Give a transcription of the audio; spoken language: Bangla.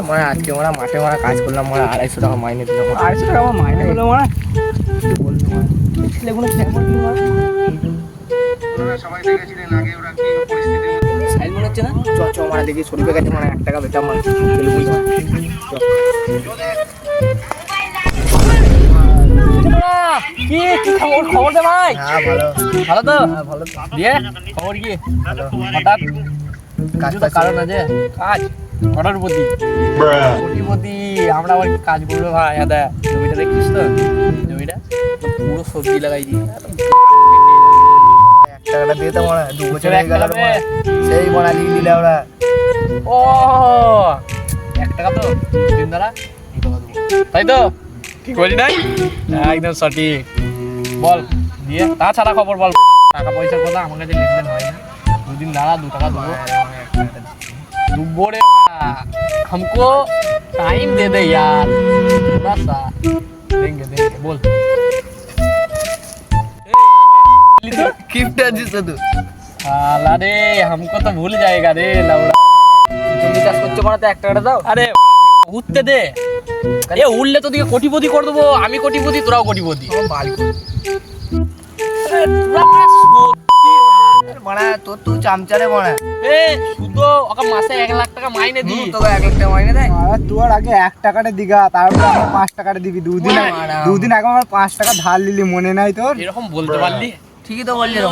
মানে আজকে আমরা মাঠে কাজ করলাম, 250 টাকা মাইনে দিলাম। 250 টাকা আমার মাইনে হলো মানে কি বলবো ছেলেগুলো কেমন কি মানে সবাই দেখেছিলেন আগে ওরা কি পরিস্থিতি সাইল মনে হচ্ছে না? চ মারা দেখি শরীফের কাছে 1 টাকা বেতাম মানে কি কি খবর দে ভাই। হ্যাঁ ভালো ভালো তো? হ্যাঁ ভালো তো। দিয়ে খবর কি হঠাৎ কাজ কিছু তো কারণ আছে? কাজ কটার প্রতি কোটিপতি আমরা আবার কি কাজ করবো ভাই? দাদা জমিটা দেখছিস তো, জমিটা তো পুরো সবজি লাগাইছি। 1 টাকাটা দিয়ে তো মানে 2 বছর এক হয়ে গেল টাকা দে। সেই বনা লিখে দিলে ওরা। ও 1 টাকা তো দিন দ্বারা তাই তো? ঠিক বলি নাই? একদম সঠিক। বল দিয়ে তাছাড়া খবর বল। টাকা পয়সার কথা আমার কাছে লেনদেন হয় না। 2 দিন দাঁড়া 2 টাকা দেবো डूबो रे हमको टाइम दे दे यार थोड़ा सा देंगे बोल गिफ्ट दिस तू साला रे हमको तो भूल जाएगा रे लौड़ा তুমি কাজ করছো মানে তো 1 টাকাটা দাও। আরে উঠতে দে এ উঠলে তো দিকে কোটিপতি করে দেবো আমি কোটিপতি তোরাও কোটিপতি আমার বাল মানে তোর তুই চামচারে মানে এ শুধু ওকে মাসে 1 লাখ টাকা মাইনে দি তোকে 1 লাখ টাকা মাইনে দেয়। আর তোর আগে 1 টাকাটা দিগা, তারপরে আমার 5 টাকাটা দিবি। দুদিন আগে আমার 5 টাকা ধার নিলি, মনে নাই তোর? এরকম বলতে পারলি ঠিকই তো বললি রে